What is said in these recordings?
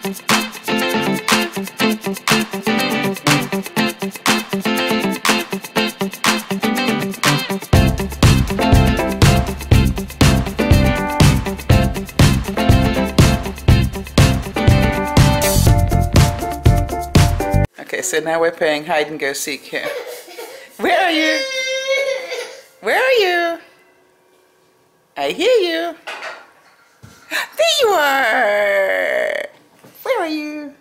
Okay, so now we're playing hide and go seek here. Where are you? Where are you? I hear you. There you are. Where are you?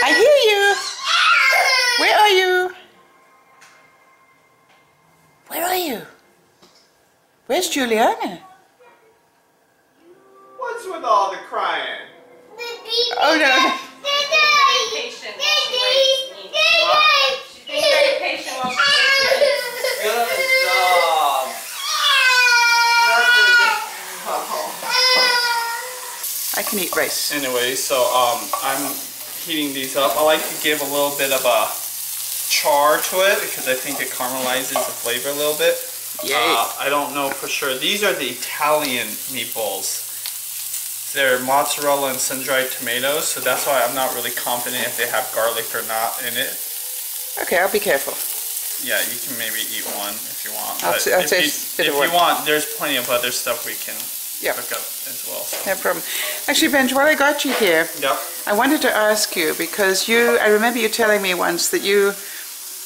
I hear you. Where are you? Where are you? Where's Julianna? What's with all the crying? Oh no. She's very patient while she waits. She's being very patient while she waits. Good job. I can eat rice. Anyway, so I'm heating these up. I like to give a little bit of a char to it because I think it caramelizes the flavor a little bit. Yay. I don't know for sure. These are the Italian meatballs. They're mozzarella and sun-dried tomatoes, so that's why I'm not really confident if they have garlic or not in it. Okay, I'll be careful. Yeah, you can maybe eat one if you want. I'll But taste if you want, there's plenty of other stuff we can cook up as well. So. No problem. Actually, Benji, while I got you here, I wanted to ask you, because I remember you telling me once that you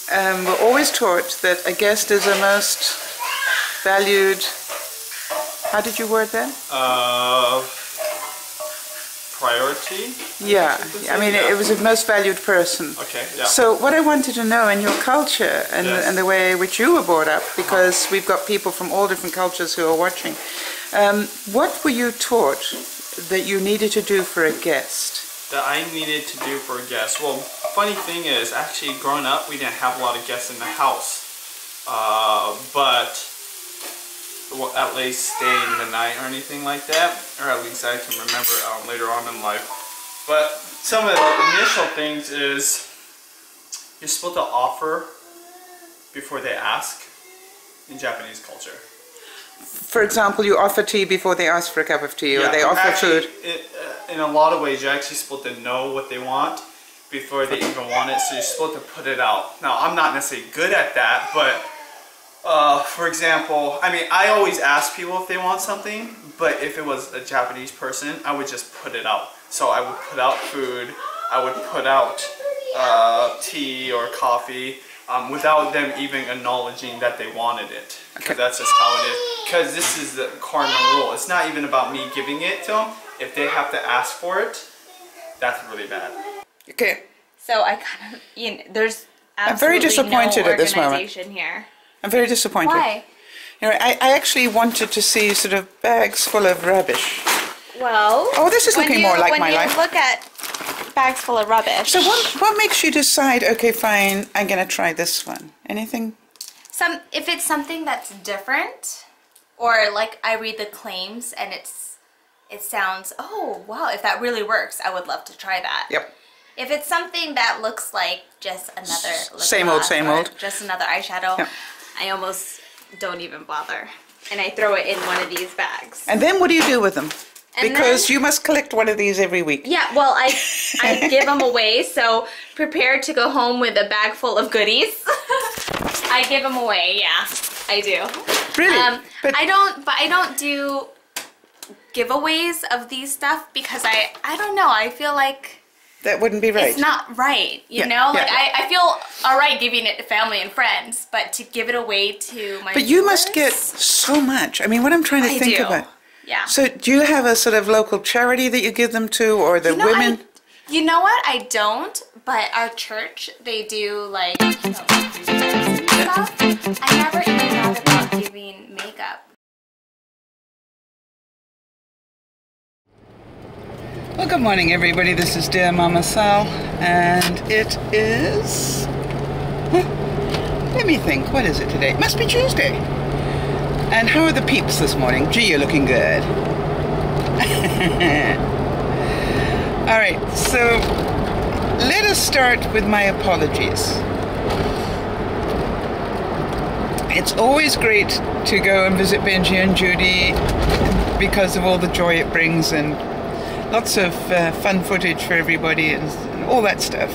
were always taught that a guest is a most valued, how did you word that? Priority? Yeah, I mean, it was a most valued person. Okay, yeah. So what I wanted to know in your culture and the way in which you were brought up, because we've got people from all different cultures who are watching, what were you taught that you needed to do for a guest? That I needed to do for a guest? Well, funny thing is, actually growing up, we didn't have a lot of guests in the house. But at least stay in the night or anything like that, or at least I can remember later on in life. But some of the initial things is you're supposed to offer before they ask in Japanese culture. For example, you offer tea before they ask for a cup of tea, or they offer food. In a lot of ways, you're actually supposed to know what they want before they even want it, so you're supposed to put it out. Now, I'm not necessarily good at that, but for example, I mean, I always ask people if they want something, but if it was a Japanese person, I would just put it out. So I would put out food, I would put out tea or coffee without them even acknowledging that they wanted it. Because that's just how it is. Because this is the cardinal rule. It's not even about me giving it to them. If they have to ask for it, that's really bad. Okay. So I kind of, there's absolutely I'm very disappointed at this moment. Here. I'm very disappointed. Why? You know, I actually wanted to see sort of bags full of rubbish. Well, oh, this is looking more like my life. When you look at bags full of rubbish. So what makes you decide, okay, fine, I'm going to try this one? Anything? If it's something that's different, or like I read the claims and it sounds, oh, wow, if that really works, I would love to try that. Yep. If it's something that looks like just another same old, just another eyeshadow, yep. I almost don't even bother. And I throw it in one of these bags. And then what do you do with them? Because you must collect one of these every week. Yeah, well, I give them away, so prepare to go home with a bag full of goodies. I give them away, yeah, I do. Really? I don't do giveaways of these stuff because I don't know, I feel like that wouldn't be right. It's not right, you know? Like I feel all right giving it to family and friends, but to give it away to my But you must get so much. I mean, what I'm trying to think about. Yeah. So do you have a sort of local charity that you give them to, or the women? You know what? I don't, but our church, they do like, stuff. I never even thought about giving makeup. Well, good morning, everybody. This is Dear Mama Sal, and it is... let me think. What is it today? It must be Tuesday. And how are the peeps this morning? Gee, you're looking good. All right, so let us start with my apologies. It's always great to go and visit Benji and Judy because of all the joy it brings and lots of fun footage for everybody and all that stuff.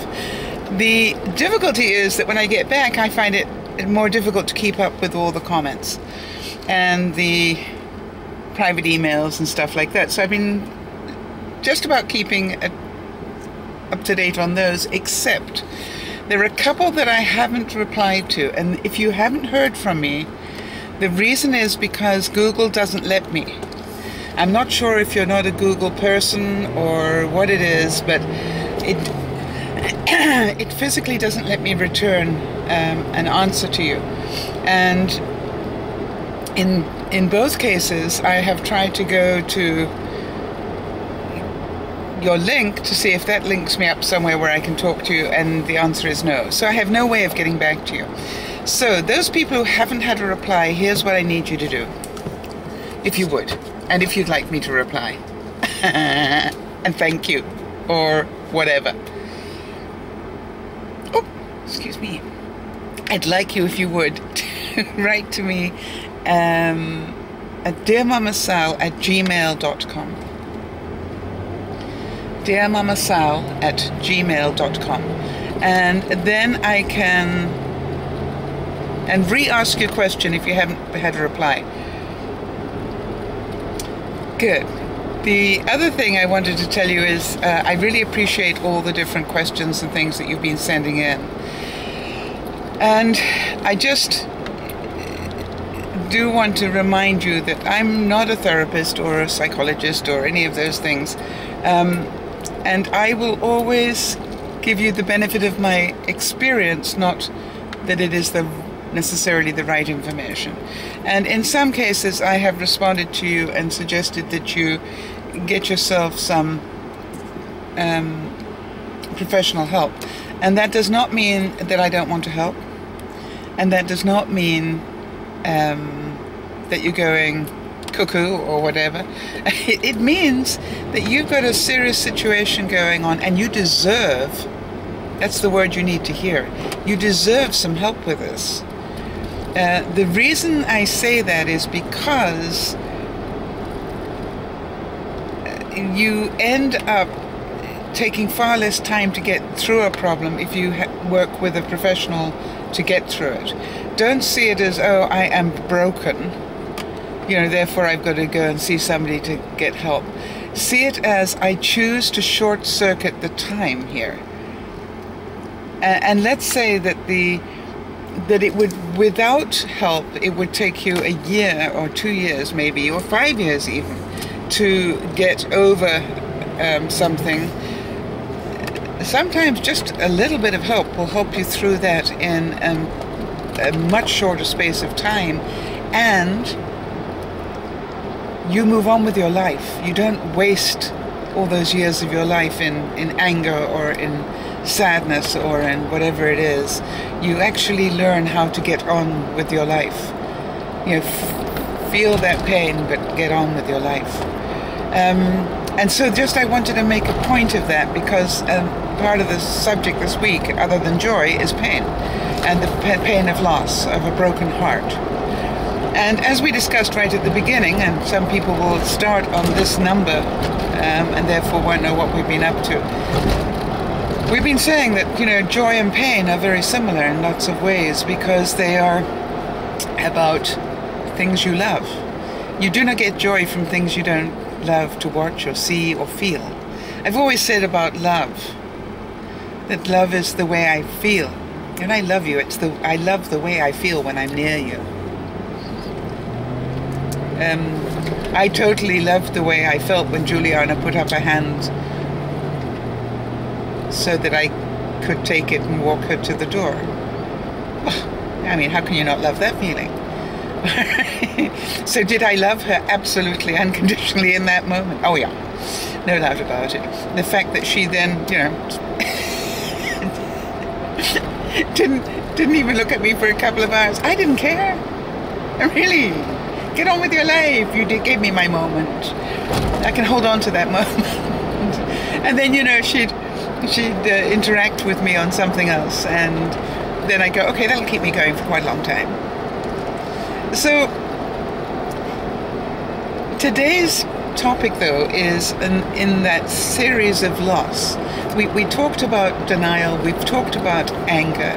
The difficulty is that when I get back, I find it more difficult to keep up with all the comments and the private emails and stuff like that. So I've been just about keeping up to date on those, except there are a couple that I haven't replied to. And if you haven't heard from me, the reason is because Google doesn't let me. I'm not sure if you're not a Google person or what it is, but it physically doesn't let me return an answer to you. And in both cases, I have tried to go to your link to see if that links me up somewhere where I can talk to you, and the answer is no. So I have no way of getting back to you. So those people who haven't had a reply, here's what I need you to do, if you would, and if you'd like me to reply. And thank you, or whatever. Oh, excuse me. I'd like you, if you would, to write to me at DearMamaSal@gmail.com. DearMamaSal@gmail.com. And then I can re-ask your question if you haven't had a reply. Good. The other thing I wanted to tell you is I really appreciate all the different questions and things that you've been sending in. And I just do want to remind you that I'm not a therapist or a psychologist or any of those things. And I will always give you the benefit of my experience, not that it is necessarily the right information. And in some cases I have responded to you and suggested that you get yourself some professional help. And that does not mean that I don't want to help. And that does not mean that you're going cuckoo or whatever. It means that you've got a serious situation going on and you deserve, that's the word you need to hear, you deserve some help with this. The reason I say that is because you end up taking far less time to get through a problem if you work with a professional to get through it. Don't see it as, oh, I am broken, therefore I've got to go and see somebody to get help. See it as, I choose to short circuit the time here. And let's say that it would, without help, it would take you a year or 2 years maybe, or 5 years even, to get over something. Sometimes just a little bit of help will help you through that in a much shorter space of time, and you move on with your life. You don't waste all those years of your life in anger or in sadness or in whatever it is. You actually learn how to get on with your life. Feel that pain, but get on with your life. And so just I wanted to make a point of that, because part of the subject this week, other than joy, is pain, and the pain of loss, of a broken heart. And as we discussed right at the beginning, and some people will start on this number and therefore won't know what we've been up to. We've been saying that, joy and pain are very similar in lots of ways, because they are about things you love. You do not get joy from things you don't love to watch or see or feel. I've always said about love that love is the way I feel. When I love you, I love the way I feel when I'm near you. I totally loved the way I felt when Julianna put up her hand so that I could take it and walk her to the door. I mean, how can you not love that feeling? So did I love her absolutely unconditionally in that moment? Oh yeah, no doubt about it. The fact that she then, didn't even look at me for a couple of hours. I didn't care. Really. Get on with your life. You gave me my moment. I can hold on to that moment. And then, she'd interact with me on something else, and then I go, okay, that'll keep me going for quite a long time. So Today's topic, though, is in that series of loss. We talked about denial, we've talked about anger.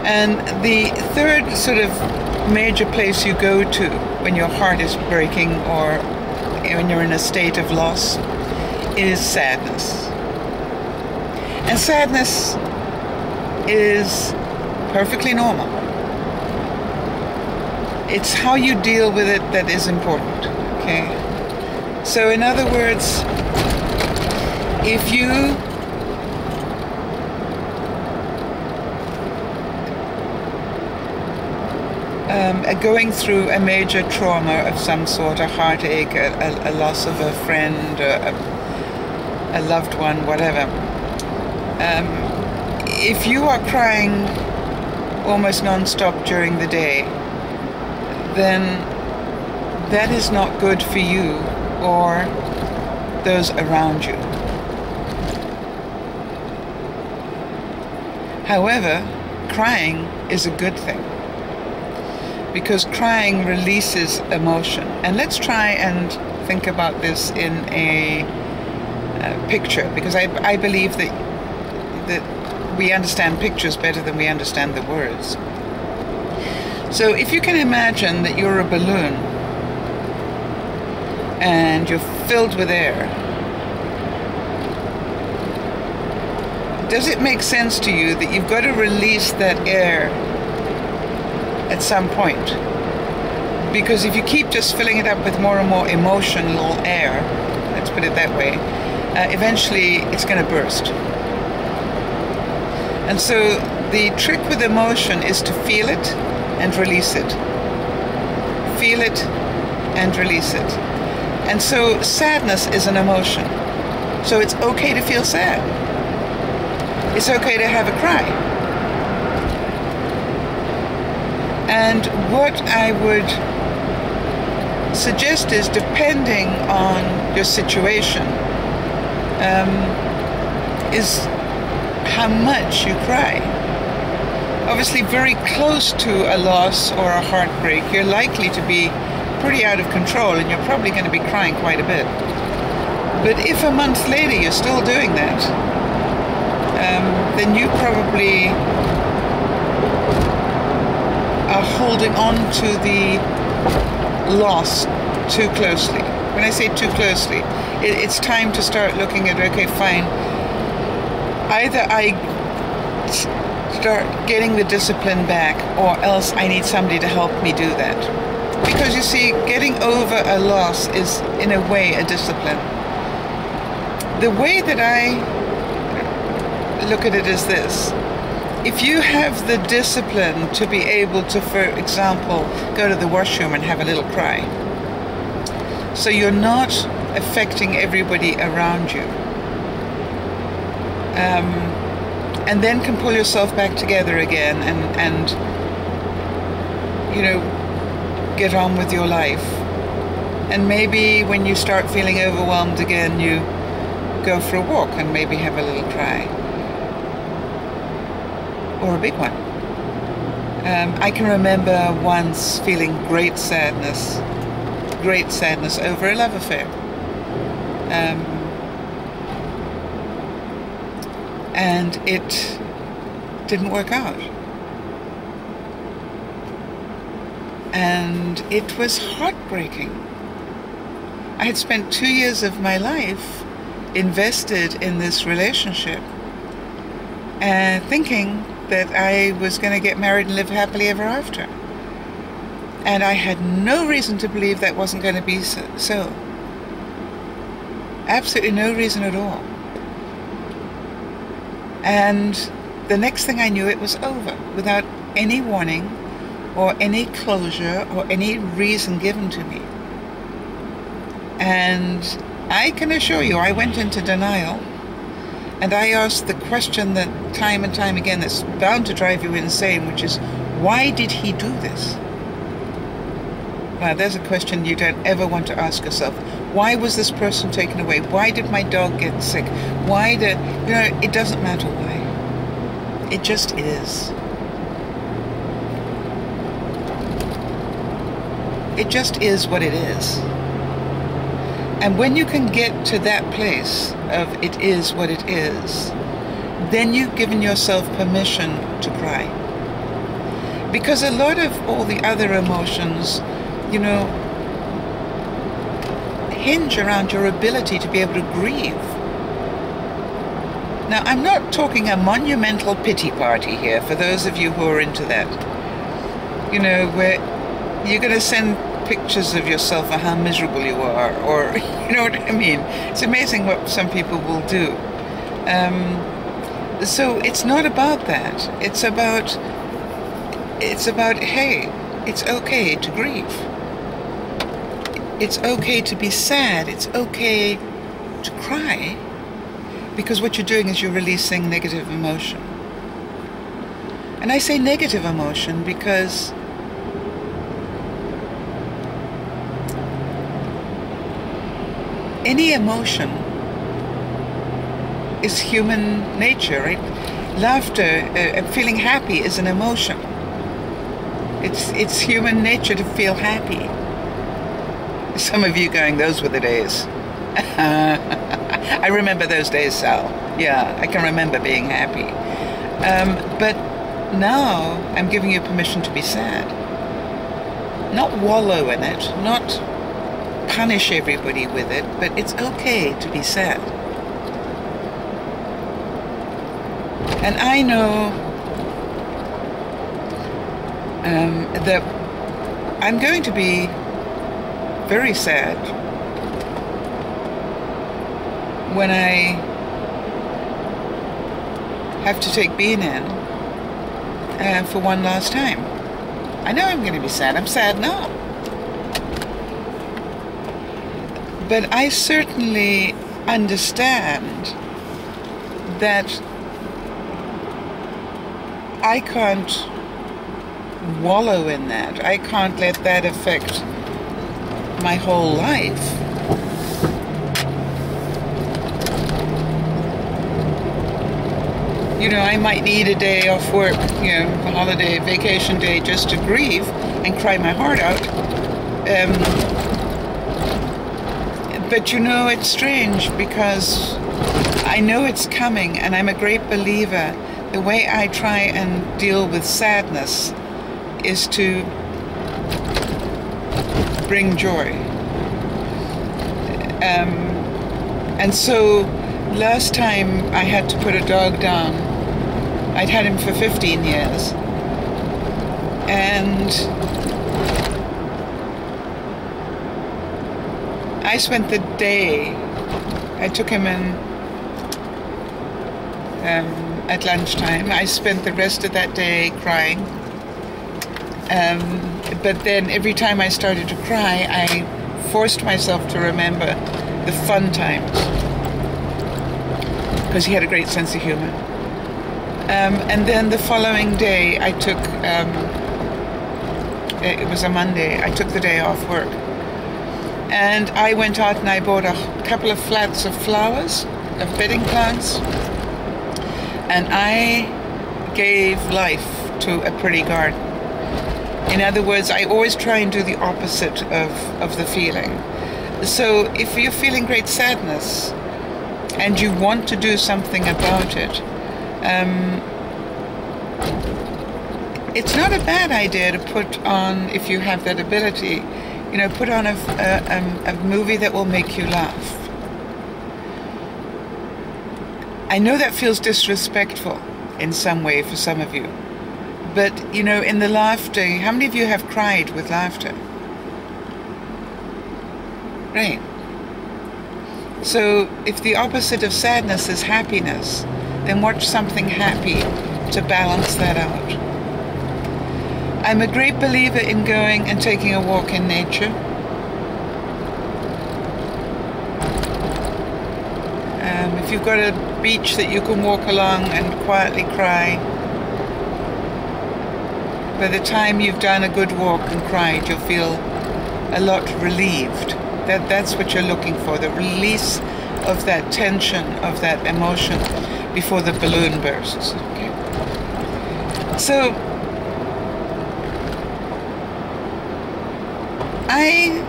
And the third sort of major place you go to when your heart is breaking or when you're in a state of loss is sadness. And sadness is perfectly normal. It's how you deal with it that is important, okay? So in other words, if you are going through a major trauma of some sort, a heartache, a loss of a friend, a loved one, whatever, if you are crying almost non-stop during the day, then that is not good for you or those around you. However, crying is a good thing because crying releases emotion. And let's try and think about this in a picture, because I believe that we understand pictures better than we understand the words. So if you can imagine that you're a balloon and you're filled with air, does it make sense to you that you've got to release that air at some point? Because if you keep just filling it up with more and more emotional air, let's put it that way, eventually it's going to burst. And so the trick with emotion is to feel it and release it. Feel it and release it. And so sadness is an emotion. So it's okay to feel sad. It's okay to have a cry. And what I would suggest is, depending on your situation, is how much you cry. Obviously, very close to a loss or a heartbreak, you're likely to be pretty out of control and you're probably going to be crying quite a bit. But if a month later you're still doing that, then you probably are holding on to the loss too closely. When I say too closely, it's time to start looking at, okay, fine, either I start getting the discipline back, or else I need somebody to help me do that. Because you see, getting over a loss is, in a way, a discipline. The way that I look at it is this. If you have the discipline to be able to, for example, go to the washroom and have a little cry, so you're not affecting everybody around you, and then can pull yourself back together again and you know, get on with your life. And maybe when you start feeling overwhelmed again, you go for a walk and maybe have a little cry. Or a big one. I can remember once feeling great sadness over a love affair. And it didn't work out. And it was heartbreaking. I had spent 2 years of my life invested in this relationship and thinking that I was going to get married and live happily ever after. And I had no reason to believe that wasn't going to be so. Absolutely no reason at all. And the next thing I knew, it was over, without any warning or any closure or any reason given to me. And I can assure you, I went into denial. And I asked the question that time and time again that's bound to drive you insane, which is, why did he do this? Now, there's a question you don't ever want to ask yourself. Why was this person taken away? Why did my dog get sick? Why did, you know, it doesn't matter why. It just is. It just is what it is. And when you can get to that place of it is what it is, then you've given yourself permission to cry. Because a lot of all the other emotions, you know, hinge around your ability to be able to grieve. Now, I'm not talking a monumental pity party here for those of you who are into that. You know, where you're going to send pictures of yourself and how miserable you are, or, you know what I mean? It's amazing what some people will do. So it's not about that. It's about, hey, it's okay to grieve. It's okay to be sad. It's okay to cry. Because what you're doing is you're releasing negative emotion. And I say negative emotion because any emotion is human nature, right? Laughter, feeling happy is an emotion. It's human nature to feel happy. Some of you going, those were the days. I remember those days, Sal. Yeah, I can remember being happy. But now I'm giving you permission to be sad. Not wallow in it, not punish everybody with it, but it's okay to be sad. And I know that I'm going to be very sad when I have to take Bean in for one last time. I know I'm going to be sad. I'm sad now. But I certainly understand that I can't wallow in that. I can't let that affect my whole life. You know, I might need a day off work, you know, a holiday, vacation day, just to grieve and cry my heart out. But you know, it's strange because I know it's coming, and I'm a great believer. The way I try and deal with sadness is to bring joy. And so last time I had to put a dog down. I'd had him for 15 years. And I spent the day, I took him in at lunchtime. I spent the rest of that day crying. But then every time I started to cry, I forced myself to remember the fun times. Because he had a great sense of humor. And then the following day, I took, it was a Monday, I took the day off work. And I went out and I bought a couple of flats of flowers, of bedding plants. And I gave life to a pretty garden. In other words, I always try and do the opposite of the feeling. So if you're feeling great sadness and you want to do something about it, it's not a bad idea to put on, if you have that ability, you know, put on a movie that will make you laugh. I know that feels disrespectful in some way for some of you, but you know, in the laughter, how many of you have cried with laughter? Right. So if the opposite of sadness is happiness, then watch something happy to balance that out. I'm a great believer in going and taking a walk in nature. If you've got a beach that you can walk along and quietly cry, by the time you've done a good walk and cried, you'll feel a lot relieved. That's what you're looking for, the release of that tension, of that emotion before the balloon bursts. Okay? So, I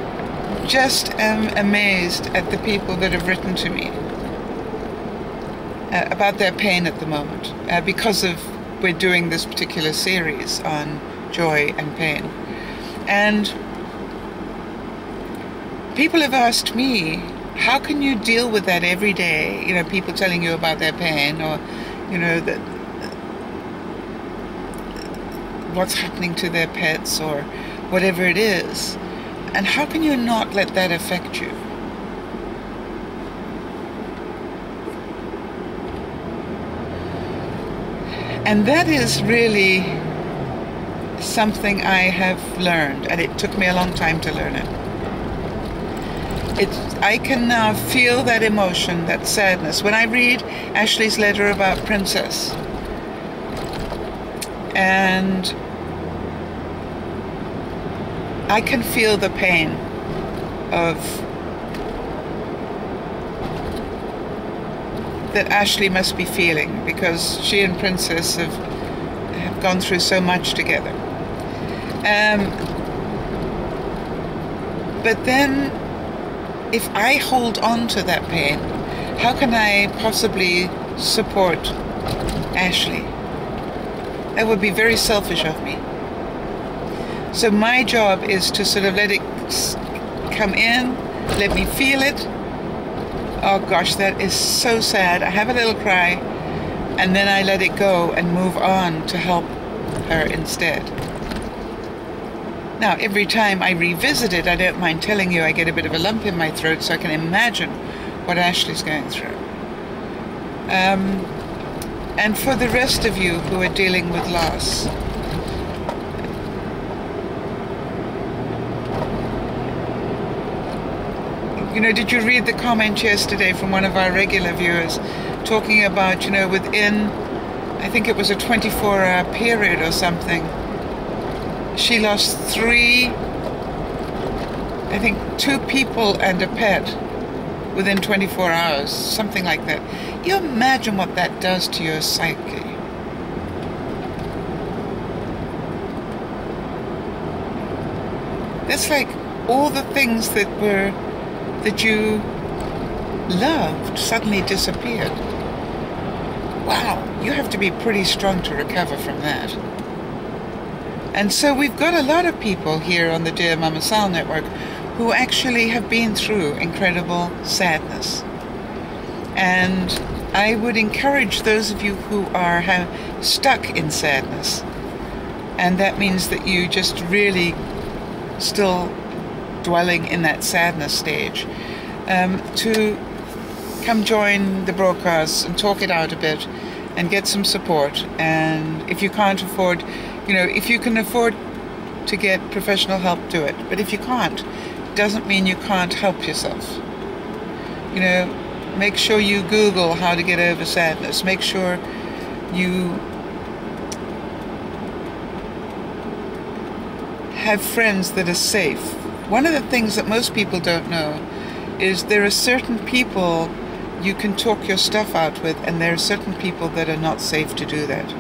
just am amazed at the people that have written to me about their pain at the moment, because we're doing this particular series on joy and pain. And people have asked me, how can you deal with that every day? You know, people telling you about their pain, or, you know, that what's happening to their pets, or whatever it is. And how can you not let that affect you? And that is really something I have learned, and it took me a long time to learn it. I can now feel that emotion, that sadness. When I read Ashley's letter about Princess, and I can feel the pain of that Ashley must be feeling, because she and Princess have gone through so much together. But then, if I hold on to that pain, how can I possibly support Ashley? That would be very selfish of me. So my job is to sort of let it come in, let me feel it. Oh gosh, that is so sad. I have a little cry, and then I let it go and move on to help her instead. Now, every time I revisit it, I don't mind telling you, I get a bit of a lump in my throat, so I can imagine what Ashley's going through. And for the rest of you who are dealing with loss, you know, did you read the comment yesterday from one of our regular viewers talking about, you know, within, I think it was a 24-hour period or something, she lost 2 people and a pet within 24 hours, something like that. You imagine what that does to your psyche. That's like all the things that you loved suddenly disappeared. Wow, you have to be pretty strong to recover from that. And so we've got a lot of people here on the Dear Mama Sal network who actually have been through incredible sadness. And I would encourage those of you who are stuck in sadness, and that means that you just really still dwelling in that sadness stage, to come join the broadcasts and talk it out a bit and get some support. And if you can't afford, you know, if you can afford to get professional help, do it. But if you can't, it doesn't mean you can't help yourself. You know, make sure you Google how to get over sadness. Make sure you have friends that are safe. One of the things that most people don't know is there are certain people you can talk your stuff out with, and there are certain people that are not safe to do that.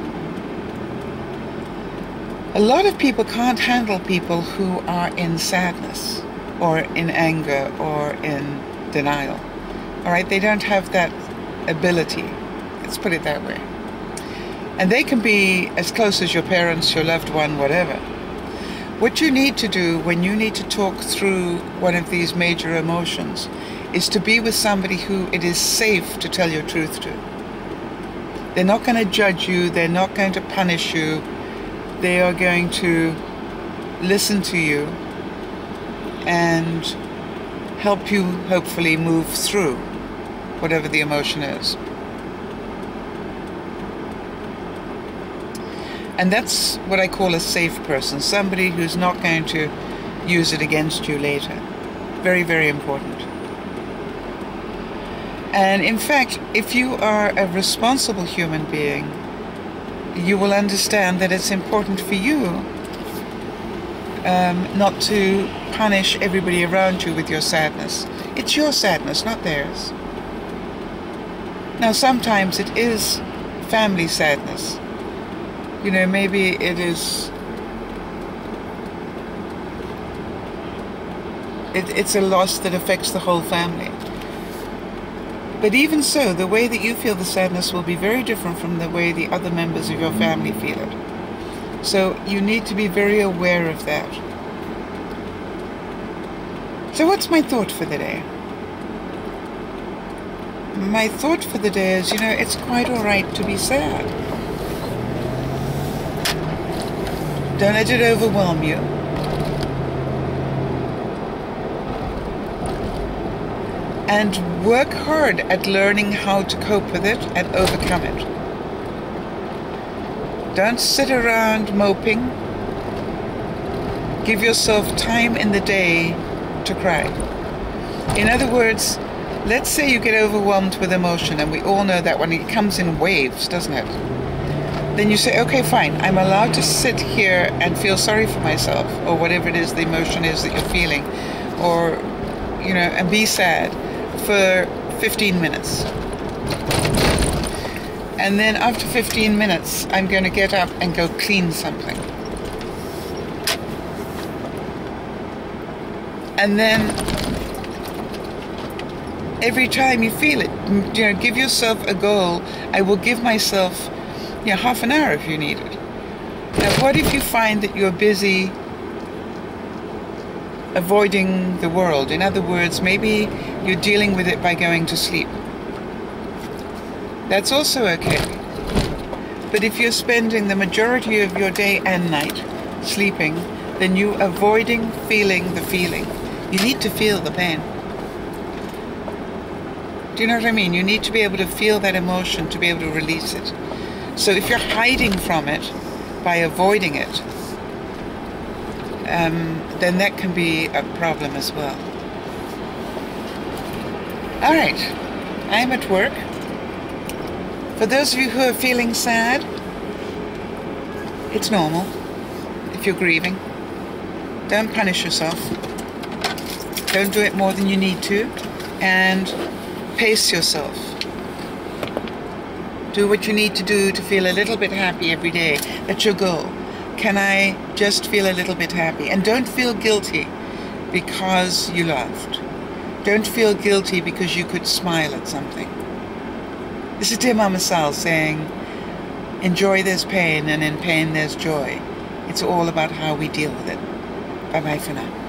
A lot of people can't handle people who are in sadness or in anger or in denial. All right, they don't have that ability. Let's put it that way. And they can be as close as your parents, your loved one, whatever. What you need to do when you need to talk through one of these major emotions is to be with somebody who it is safe to tell your truth to. They're not going to judge you. They're not going to punish you. They are going to listen to you and help you hopefully move through whatever the emotion is. And that's what I call a safe person, somebody who's not going to use it against you later. Very, very important. And in fact, if you are a responsible human being, you will understand that it's important for you not to punish everybody around you with your sadness. It's your sadness, not theirs. Now, sometimes it is family sadness. You know, maybe it is it's a loss that affects the whole family. But even so, the way that you feel the sadness will be very different from the way the other members of your family feel it. So you need to be very aware of that. So what's my thought for the day? My thought for the day is, it's quite all right to be sad. Don't let it overwhelm you. And work hard at learning how to cope with it and overcome it. Don't sit around moping. Give yourself time in the day to cry. In other words, let's say you get overwhelmed with emotion, and we all know that when it comes in waves, doesn't it? Then you say, okay, fine, I'm allowed to sit here and feel sorry for myself, or whatever it is the emotion is that you're feeling, or, and be sad for 15 minutes. And then after 15 minutes, I'm going to get up and go clean something. And then every time you feel it, give yourself a goal. I will give myself half an hour if you need it. Now, what if you find that you're busy avoiding the world? In other words, maybe you're dealing with it by going to sleep. That's also okay. But if you're spending the majority of your day and night sleeping, then you're avoiding feeling the feeling. You need to feel the pain. Do you know what I mean? You need to be able to feel that emotion to be able to release it. So if you're hiding from it by avoiding it, then that can be a problem as well. All right, I'm at work. For those of you who are feeling sad, it's normal if you're grieving. Don't punish yourself. Don't do it more than you need to. And pace yourself. Do what you need to do to feel a little bit happy every day. That's your goal. Can I just feel a little bit happy? And don't feel guilty because you laughed. Don't feel guilty because you could smile at something. This is DearMamaSal saying, enjoy there's pain, and in pain there's joy. It's all about how we deal with it. Bye-bye for now.